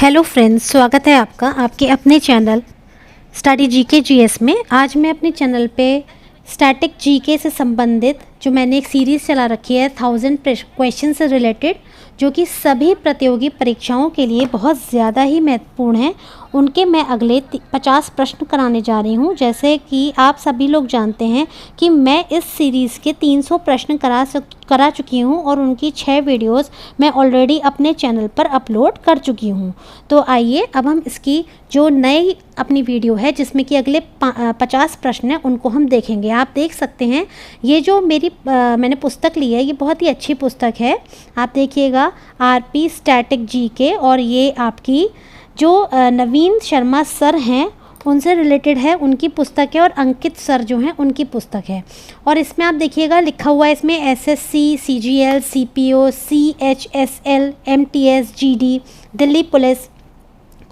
Hello friends, स्वागत है आपका आपके अपने चैनल स्टडी जीके जीएस में। आज मैं अपने चैनल पे स्टैटिक जीके से संबंधित जो मैंने एक सीरीज़ चला रखी है 1000 क्वेश्चन से रिलेटेड, जो कि सभी प्रतियोगी परीक्षाओं के लिए बहुत ज़्यादा ही महत्वपूर्ण है, उनके मैं अगले 50 प्रश्न कराने जा रही हूं। जैसे कि आप सभी लोग जानते हैं कि मैं इस सीरीज़ के 300 प्रश्न करा चुकी हूं और उनकी 6 वीडियोस मैं ऑलरेडी अपने चैनल पर अपलोड कर चुकी हूं। तो आइए अब हम इसकी जो नई अपनी वीडियो है जिसमें कि अगले 50 प्रश्न हैं उनको हम देखेंगे। आप देख सकते हैं ये जो मैंने पुस्तक ली है, ये बहुत ही अच्छी पुस्तक है। आप देखिएगा आरपी स्टैटिक जीके, और ये आपकी जो नवीन शर्मा सर हैं उनसे रिलेटेड है, उनकी पुस्तक है, और अंकित सर जो हैं उनकी पुस्तक है। और इसमें आप देखिएगा लिखा हुआ है इसमें SSC, CGL, CPO, CHSL, MTS, GD, Delhi police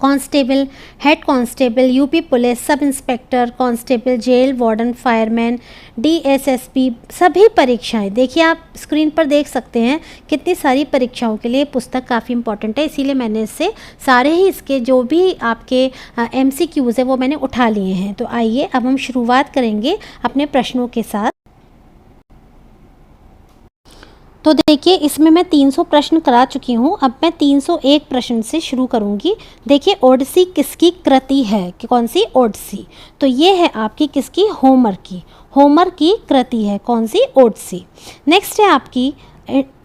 constable, head constable, UP police, sub inspector, constable, jail warden, fireman, DSSP, सभी परीक्षाएं। देखिए आप स्क्रीन पर देख सकते हैं कितनी सारी परीक्षाओं के लिए पुस्तक काफ़ी इंपॉर्टेंट है, इसीलिए मैंने इससे सारे ही इसके जो भी आपके एमसीक्यूज़ है वो मैंने उठा लिए हैं। तो आइए अब हम शुरुआत करेंगे अपने प्रश्नों के साथ। तो देखिए इसमें मैं 300 प्रश्न करा चुकी हूँ, अब मैं 301 प्रश्न से शुरू करूँगी। देखिए ओडिसी किसकी कृति है, कि कौन सी ओडिसी? तो ये है आपकी किसकी? होमर की कृति है। कौन सी? ओडिसी। नेक्स्ट है आपकी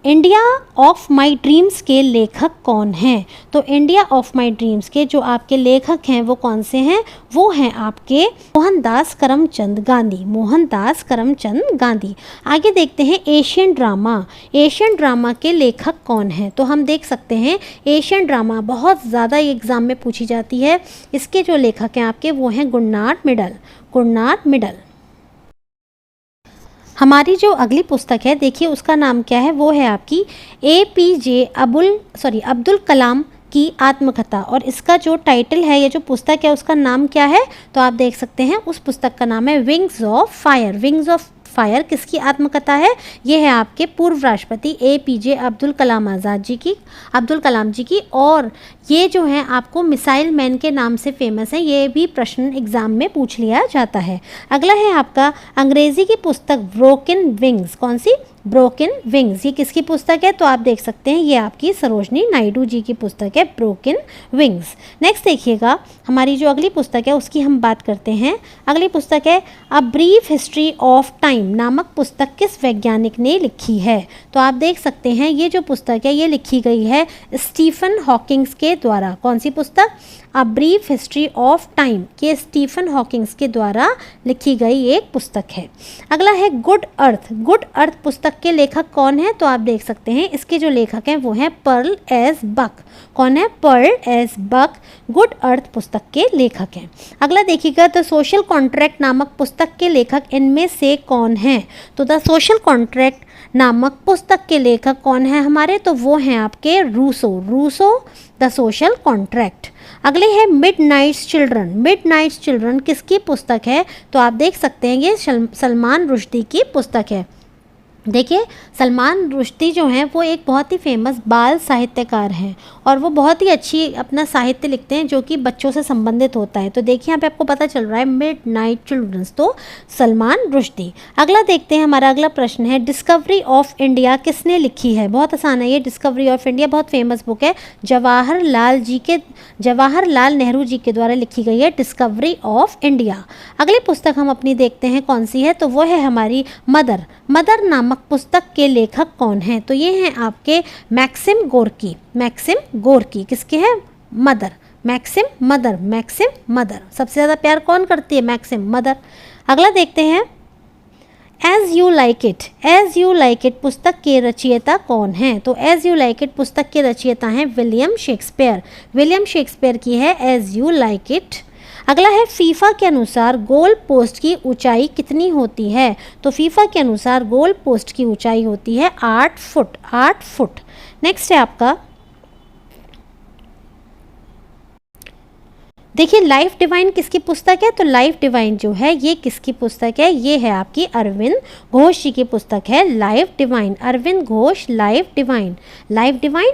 इंडिया ऑफ माई ड्रीम्स के लेखक कौन हैं? तो इंडिया ऑफ माई ड्रीम्स के जो आपके लेखक हैं वो कौन से हैं? वो हैं आपके मोहनदास करमचंद गांधी। आगे देखते हैं एशियन ड्रामा के लेखक कौन हैं? तो हम देख सकते हैं एशियन ड्रामा बहुत ज़्यादा एग्ज़ाम में पूछी जाती है। इसके जो लेखक हैं आपके वो हैं गुरनार मिडल। हमारी जो अगली पुस्तक है देखिए उसका नाम क्या है, वो है आपकी एपीजे अब्दुल कलाम की आत्मकथा, और इसका जो टाइटल है, ये जो पुस्तक है उसका नाम क्या है? तो आप देख सकते हैं उस पुस्तक का नाम है विंग्स ऑफ फायर। किसकी आत्मकथा है? ये है आपके पूर्व राष्ट्रपति एपीजे अब्दुल कलाम जी की, और ये जो है आपको मिसाइल मैन के नाम से फेमस है। ये भी प्रश्न एग्जाम में पूछ लिया जाता है। अगला है आपका अंग्रेजी की पुस्तक ब्रोकन विंग्स। कौन सी? Broken wings. ये किसकी पुस्तक है? तो आप देख सकते हैं ये आपकी सरोजनी नायडू जी की पुस्तक है ब्रोकन विंग्स। नेक्स्ट देखिएगा हमारी जो अगली पुस्तक है उसकी हम बात करते हैं। अगली पुस्तक है a brief history of time नामक पुस्तक किस वैज्ञानिक ने लिखी है? तो आप देख सकते हैं ये जो पुस्तक है ये लिखी गई है स्टीफन हॉकिंग्स के द्वारा। कौन सी पुस्तक? A brief history of time, के स्टीफन हॉकिंग्स के द्वारा लिखी गई एक पुस्तक है। अगला है गुड अर्थ पुस्तक के लेखक कौन है? तो आप देख सकते हैं इसके जो लेखक हैं वो हैं पर्ल एस बक। कौन है? Pearl S Buck Good Earth पुस्तक के लेखक हैं। अगला देखिएगा द सोशल कॉन्ट्रैक्ट नामक पुस्तक के लेखक इनमें से कौन है? तो द सोशल कॉन्ट्रैक्ट नामक पुस्तक के लेखक कौन है हमारे? तो वो हैं आपके रूसो द सोशल कॉन्ट्रैक्ट। अगले है मिडनाइट्स चिल्ड्रन किसकी पुस्तक है? तो आप देख सकते हैं ये सलमान रुश्दी की पुस्तक है। देखिए सलमान रुश्दी जो हैं वो एक बहुत ही फेमस बाल साहित्यकार हैं, और वो बहुत ही अच्छी अपना साहित्य लिखते हैं जो कि बच्चों से संबंधित होता है। तो देखिए यहाँ पे आपको पता चल रहा है मिडनाइट चिल्ड्रंस, तो सलमान रुश्दी। अगला देखते हैं, हमारा अगला प्रश्न है डिस्कवरी ऑफ इंडिया किसने लिखी है? बहुत आसान है ये, डिस्कवरी ऑफ इंडिया बहुत फेमस बुक है, जवाहरलाल नेहरू जी के द्वारा लिखी गई है डिस्कवरी ऑफ इंडिया। अगली पुस्तक हम अपनी देखते हैं कौन सी है, तो वो है हमारी मदर नामक पुस्तक के लेखक कौन हैं? तो ये हैं आपके मैक्सिम गोर्की। किसके हैं? Maxim Mother. सबसे ज़्यादा प्यार कौन करती है? Maxim Mother. अगला देखते हैं एज यू लाइक इट पुस्तक के रचयिता कौन हैं? तो एज यू लाइक इट पुस्तक के रचयिता हैं विलियम शेक्सपियर की है एज यू लाइक इट। अगला है फीफा के अनुसार गोल पोस्ट की ऊंचाई कितनी होती है? तो फीफा के अनुसार गोल पोस्ट की ऊंचाई होती है 8 फुट। नेक्स्ट है आपका देखिए लाइफ डिवाइन किसकी पुस्तक है, तो लाइफ डिवाइन जो है ये किसकी पुस्तक है, ये है आपकी अरविंद घोष जी की पुस्तक है Life Divine, Aurobindo Ghosh Life Divine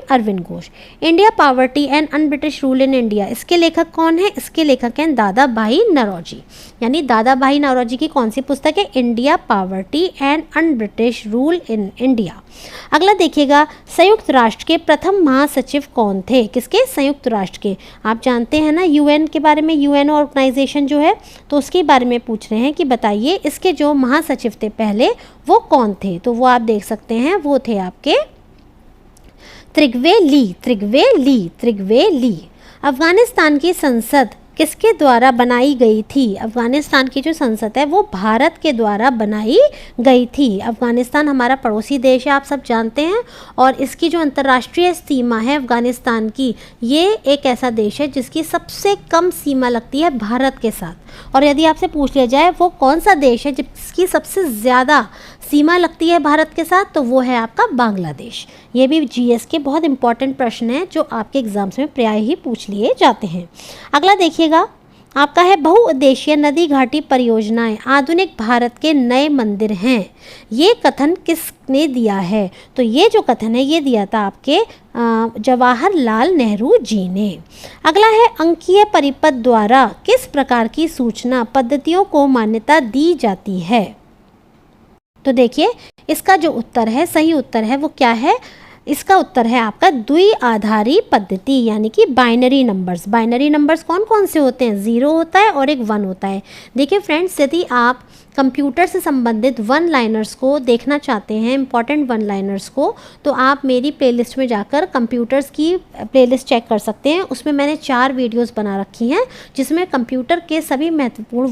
Aurobindo Ghosh. India Poverty and Un-British Rule in India, इसके लेखक कौन है, इसके लेखक हैं दादा भाई नौरोजी, यानी दादा भाई नौरोजी की कौन सी पुस्तक है, India Poverty and Un-British Rule in India. अगला देखिएगा, संयुक्त राष्ट्र के प्रथम महासचिव कौन थे, किसके, संयुक्त राष्ट्र के। आप जानते हैं ना यूएन के बारे में, यूएन ऑर्गेनाइजेशन जो है, तो उसके बारे में पूछ रहे हैं कि बताइए इसके जो महासचिव थे पहले वो कौन थे, तो वो आप देख सकते हैं वो थे आपके त्रिगवे ली। अफगानिस्तान की संसद किसके द्वारा बनाई गई थी, अफगानिस्तान की जो संसद है वो भारत के द्वारा बनाई गई थी। अफगानिस्तान हमारा पड़ोसी देश है, आप सब जानते हैं, और इसकी जो अंतर्राष्ट्रीय सीमा है अफगानिस्तान की, ये एक ऐसा देश है जिसकी सबसे कम सीमा लगती है भारत के साथ। और यदि आपसे पूछ लिया जाए वो कौन सा देश है जिसकी सबसे ज़्यादा सीमा लगती है भारत के साथ, तो वो है आपका बांग्लादेश। ये भी जीएस के बहुत इंपॉर्टेंट प्रश्न हैं जो आपके एग्जाम्स में प्राय ही पूछ लिए जाते हैं। अगला देखिएगा आपका है, बहुउद्देशीय नदी घाटी परियोजनाएं आधुनिक भारत के नए मंदिर हैं, ये कथन किसने दिया है, तो ये जो कथन है ये दिया था आपके जवाहरलाल नेहरू जी ने। अगला है, अंकीय परिपथ द्वारा किस प्रकार की सूचना पद्धतियों को मान्यता दी जाती है, तो देखिए इसका जो उत्तर है, सही उत्तर है वो क्या है, इसका उत्तर है आपका द्विआधारी पद्धति, यानी कि बाइनरी नंबर्स। बाइनरी नंबर्स कौन कौन से होते हैं, 0 होता है और एक 1 होता है। देखिए फ्रेंड्स, यदि आप कंप्यूटर से संबंधित वन लाइनर्स को देखना चाहते हैं, इंपॉर्टेंट वन लाइनर्स को, तो आप मेरी प्लेलिस्ट में जाकर कंप्यूटर्स की प्लेलिस्ट चेक कर सकते हैं। उसमें मैंने 4 वीडियोस बना रखी हैं जिसमें कंप्यूटर के सभी महत्वपूर्ण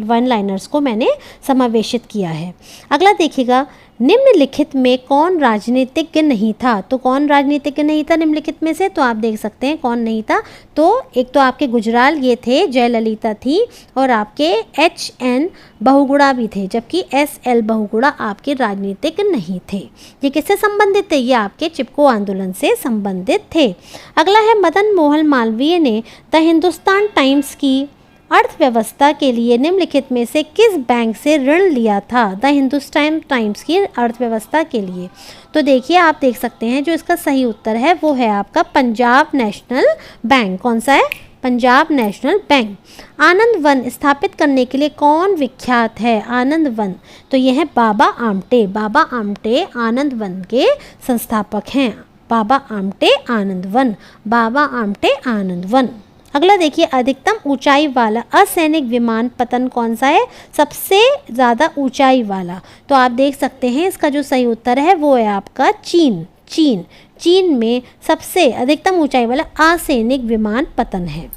वन लाइनर्स को मैंने समावेशित किया है। अगला देखिएगा, निम्नलिखित में कौन राजनीतिज्ञ नहीं था, तो कौन राजनीतिज्ञ नहीं था निम्नलिखित में से, तो आप देख सकते हैं कौन नहीं था, तो एक तो आपके गुजराल ये थे, जयललिता थी, और आपके HN बहुगुणा भी थे, जबकि SL बहुगुणा आपके राजनीतिज्ञ नहीं थे। ये किससे संबंधित थे, ये आपके चिपको आंदोलन से संबंधित थे। अगला है, मदन मोहन मालवीय ने द हिंदुस्तान टाइम्स की अर्थव्यवस्था के लिए निम्नलिखित में से किस बैंक से ऋण लिया था, द हिंदुस्तान टाइम्स की अर्थव्यवस्था के लिए, तो देखिए आप देख सकते हैं जो इसका सही उत्तर है वो है आपका पंजाब नेशनल बैंक। कौन सा है, पंजाब नेशनल बैंक। आनंद वन स्थापित करने के लिए कौन विख्यात है, आनंद वन, तो ये है बाबा आमटे। बाबा आमटे आनंद वन के संस्थापक हैं, बाबा आमटे आनंद वन, बाबा आमटे आनंद वन। अगला देखिए, अधिकतम ऊंचाई वाला असैनिक विमान पतन कौन सा है, सबसे ज़्यादा ऊंचाई वाला, तो आप देख सकते हैं इसका जो सही उत्तर है वो है आपका चीन में सबसे अधिकतम ऊंचाई वाला असैनिक विमान पतन है।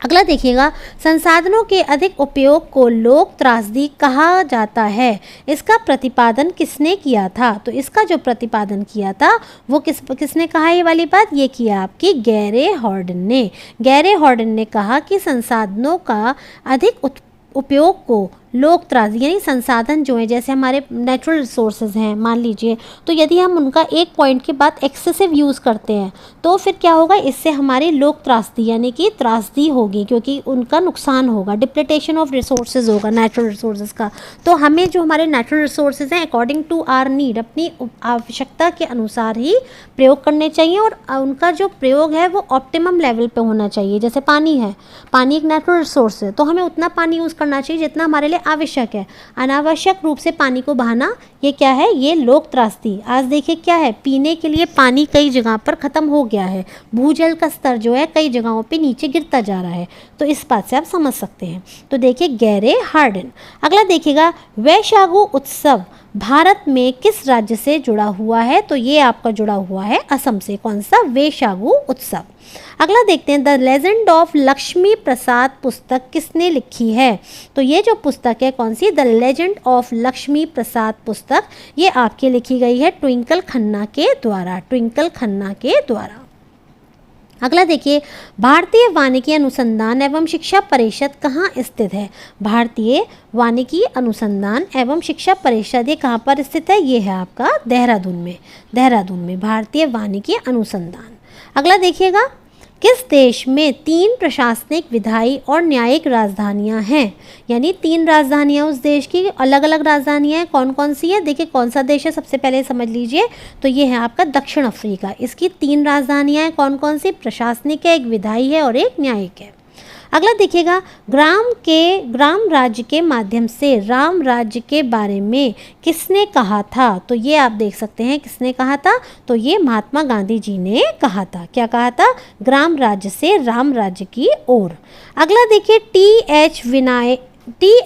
अगला देखिएगा, संसाधनों के अधिक उपयोग को लोक त्रासदी कहा जाता है, इसका प्रतिपादन किसने किया था, तो इसका जो प्रतिपादन किया था वो किसने कहा, ये वाली बात ये किया आपकी गैरे हॉर्डन ने। गैरे हॉर्डन ने कहा कि संसाधनों का अधिक उपयोग को लोक त्रासदी, यानी संसाधन जो है जैसे हमारे नेचुरल रिसोर्सेज हैं मान लीजिए, तो यदि हम उनका एक पॉइंट के बाद एक्सेसिव यूज़ करते हैं तो फिर क्या होगा, इससे हमारी लोक त्रासदी यानी कि त्रासदी होगी, क्योंकि उनका नुकसान होगा, डिप्लीटेशन ऑफ रिसोर्सेज होगा नेचुरल रिसोर्सेज का। तो हमें जो हमारे नेचुरल रिसोर्सेज हैं अकॉर्डिंग टू आर नीड, अपनी आवश्यकता के अनुसार ही प्रयोग करने चाहिए, और उनका जो प्रयोग है वो ऑप्टिमम लेवल पे होना चाहिए। जैसे पानी है, पानी एक नेचुरल रिसोर्स है, तो हमें उतना पानी यूज़ करना चाहिए जितना हमारे लिए आवश्यक है। अनावश्यक रूप से पानी को बहाना ये क्या है, ये लोक त्रासदी। आज देखिए क्या है, पीने के लिए पानी कई जगह पर ख़त्म हो गया है, भूजल का स्तर जो है कई जगहों पे नीचे गिरता जा रहा है, तो इस बात से आप समझ सकते हैं। तो देखिए गैरे हार्डन। अगला देखिएगा, वैशाखु उत्सव भारत में किस राज्य से जुड़ा हुआ है, तो ये आपका जुड़ा हुआ है असम से। कौन सा, वैशाखु उत्सव। अगला देखते हैं, द लेजेंड ऑफ लक्ष्मी प्रसाद पुस्तक किसने लिखी है, तो ये जो पुस्तक है कौन सी, द लेजेंड ऑफ लक्ष्मी प्रसाद पुस्तक, ये आपके लिखी गई है ट्विंकल खन्ना के द्वारा, ट्विंकल खन्ना के द्वारा। अगला देखिए, भारतीय वानिकी अनुसंधान एवं शिक्षा परिषद कहाँ स्थित है, भारतीय वानिकी अनुसंधान एवं शिक्षा परिषद ये कहाँ पर स्थित है, ये है आपका देहरादून में, देहरादून में भारतीय वानिकी अनुसंधान। अगला देखिएगा, किस देश में 3 प्रशासनिक, विधायी और न्यायिक राजधानियां हैं? यानी 3 राजधानियां उस देश की, अलग अलग राजधानियां हैं, कौन कौन सी है? देखिए कौन सा देश है, सबसे पहले समझ लीजिए। तो ये है आपका दक्षिण अफ्रीका। इसकी 3 राजधानियां हैं, कौन कौन सी? प्रशासनिक है, एक विधायी है और एक न्यायिक है। अगला देखिएगा, ग्राम राज्य के माध्यम से राम राज्य के बारे में किसने कहा था? तो ये आप देख सकते हैं किसने कहा था, तो ये महात्मा गांधी जी ने कहा था। क्या कहा था? ग्राम राज्य से राम राज्य की ओर। अगला देखिए, टी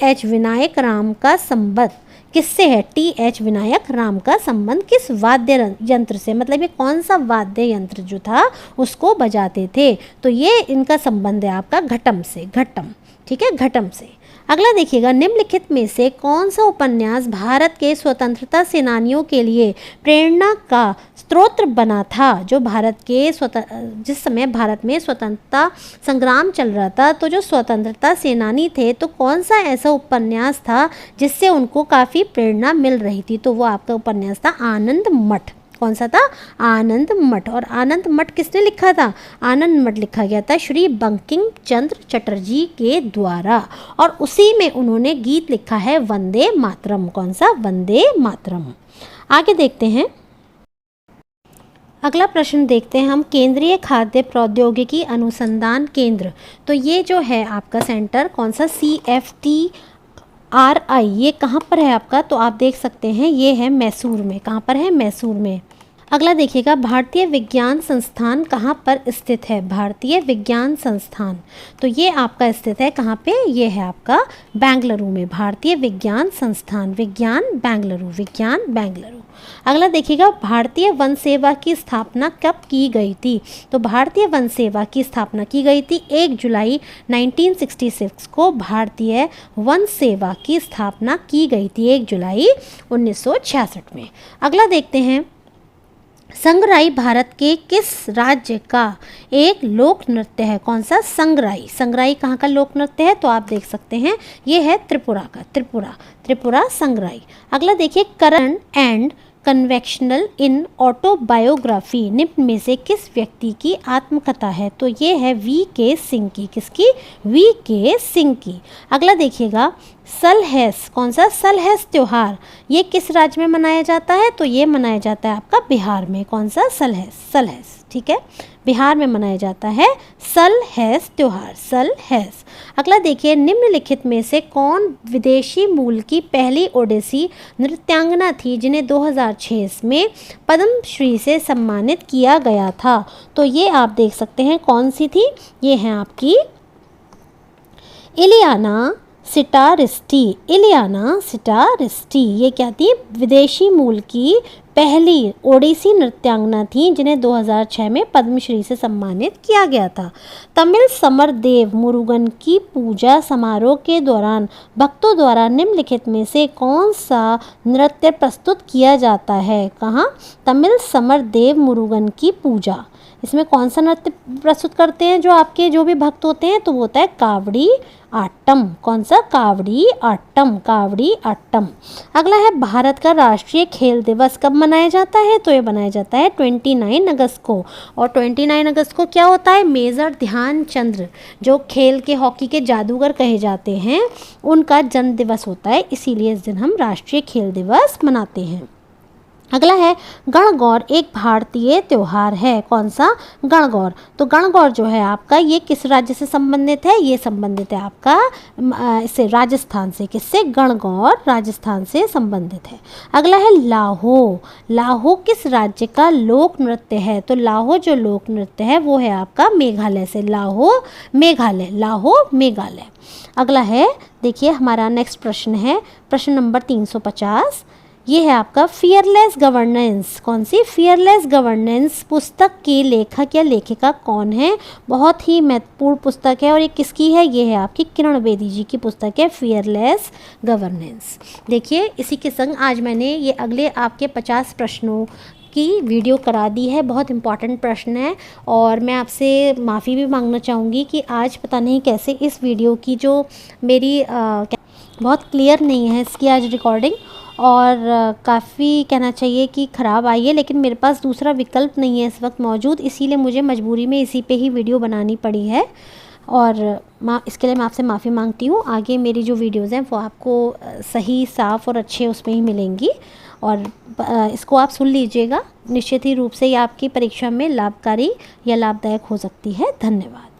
एच विनायक राम का संबंध किससे है? टी एच विनायक राम का संबंध किस वाद्य यंत्र से, मतलब ये कौन सा वाद्य यंत्र जो था उसको बजाते थे? तो ये इनका संबंध है आपका घटम से, घटम, ठीक है, घटम से। अगला देखिएगा, निम्नलिखित में से कौन सा उपन्यास भारत के स्वतंत्रता सेनानियों के लिए प्रेरणा का स्रोत बना था? जो भारत के जिस समय भारत में स्वतंत्रता संग्राम चल रहा था, तो जो स्वतंत्रता सेनानी थे, तो कौन सा ऐसा उपन्यास था जिससे उनको काफ़ी प्रेरणा मिल रही थी? तो वो आपका उपन्यास था आनंद मठ। कौन सा था? आनंद मठ। और आनंद मठ किसने लिखा था? आनंद मठ लिखा गया था श्री बंकिम चंद्र चटर्जी के द्वारा, और उसी में उन्होंने गीत लिखा है वंदे मातरम। कौन सा? वंदे मातरम। आगे देखते हैं, अगला प्रश्न देखते हैं हम, केंद्रीय खाद्य प्रौद्योगिकी अनुसंधान केंद्र। तो ये जो है आपका सेंटर, कौन सा? CFTRI, ये कहाँ पर है आपका? तो आप देख सकते हैं ये है मैसूर में। कहाँ पर है? मैसूर में। अगला देखिएगा, भारतीय विज्ञान संस्थान कहाँ पर स्थित है? भारतीय विज्ञान संस्थान, तो ये आपका स्थित है कहाँ पे? ये है आपका बेंगलुरु में। भारतीय विज्ञान संस्थान, विज्ञान बेंगलुरु, विज्ञान बेंगलुरु। अगला देखिएगा, भारतीय वन सेवा की स्थापना कब की गई थी? तो भारतीय वन सेवा की स्थापना की गई थी 1 जुलाई 1966 को। भारतीय वन सेवा की स्थापना की गई थी 1 जुलाई 1966 में। अगला देखते हैं, संगराई भारत के किस राज्य का एक लोक नृत्य है? कौन सा? संगराई। संगराई कहाँ का लोक नृत्य है? तो आप देख सकते हैं ये है त्रिपुरा का, त्रिपुरा संगराई। अगला देखिए, current and convectional in autobiography निम्न में से किस व्यक्ति की आत्मकथा है? तो ये है VK सिंह की। किसकी? VK सिंह की। अगला देखिएगा, सलहेस, कौन सा? सलहेस त्योहार ये किस राज्य में मनाया जाता है? तो ये मनाया जाता है आपका बिहार में। कौन सा? सलहेस, ठीक है, बिहार में मनाया जाता है सलहेस त्योहार, सलहेस। अगला देखिए, निम्नलिखित में से कौन विदेशी मूल की पहली ओडिसी नृत्यांगना थी जिन्हें 2006 में पद्मश्री से सम्मानित किया गया था? तो ये आप देख सकते हैं कौन सी थी, ये है आपकी इलियाना सिटारिस्टी। इलियाना सिटारिस्टी ये क्या थी? विदेशी मूल की पहली ओडिसी नृत्यांगना थी जिन्हें 2006 में पद्मश्री से सम्मानित किया गया था। तमिल समर देव मुरुगन की पूजा समारोह के दौरान भक्तों द्वारा निम्नलिखित में से कौन सा नृत्य प्रस्तुत किया जाता है? कहाँ? तमिल समर देव मुरुगन की पूजा, इसमें कौन सा नृत्य प्रस्तुत करते हैं जो आपके जो भी भक्त होते हैं? तो वो होता है कावड़ी आट्टम। कौन सा? कावड़ी आट्टम, कावड़ी आट्टम। अगला है, भारत का राष्ट्रीय खेल दिवस कब मनाया जाता है? तो ये मनाया जाता है 29 अगस्त को। और 29 अगस्त को क्या होता है? मेजर ध्यानचंद जो खेल के हॉकी के जादूगर कहे जाते हैं उनका जन्म दिवस होता है, इसीलिए इस दिन हम राष्ट्रीय खेल दिवस मनाते हैं। अगला है, गणगौर एक भारतीय त्यौहार है। कौन सा? गणगौर। तो गणगौर जो है आपका ये किस राज्य से संबंधित है? ये संबंधित है आपका इससे राजस्थान से। किससे? गणगौर राजस्थान से संबंधित है। अगला है, लाहो। लाहो किस राज्य का लोक नृत्य है? तो लाहो जो लोक नृत्य है वो है आपका मेघालय से। लाहो मेघालय, लाहो मेघालय। अगला है, देखिए हमारा नेक्स्ट प्रश्न है प्रश्न नंबर 350। ये है आपका फियरलेस गवर्नेंस। कौन सी? फियरलेस गवर्नेंस पुस्तक की लेखक या लेखिका कौन है? बहुत ही महत्वपूर्ण पुस्तक है और ये किसकी है? ये है आपकी किरण बेदी जी की पुस्तक है फियरलेस गवर्नेंस। देखिए इसी के संग आज मैंने ये अगले आपके 50 प्रश्नों की वीडियो करा दी है। बहुत इंपॉर्टेंट प्रश्न है और मैं आपसे माफ़ी भी मांगना चाहूँगी कि आज पता नहीं कैसे इस वीडियो की जो मेरी बहुत क्लियर नहीं है इसकी आज रिकॉर्डिंग, और काफ़ी कहना चाहिए कि ख़राब आई है, लेकिन मेरे पास दूसरा विकल्प नहीं है इस वक्त मौजूद, इसीलिए मुझे मजबूरी में इसी पे ही वीडियो बनानी पड़ी है। और इसके लिए मैं आपसे माफ़ी मांगती हूँ। आगे मेरी जो वीडियोज़ हैं वो आपको सही, साफ़ और अच्छे उसमें ही मिलेंगी, और इसको आप सुन लीजिएगा। निश्चित ही रूप से ये आपकी परीक्षा में लाभकारी या लाभदायक हो सकती है। धन्यवाद।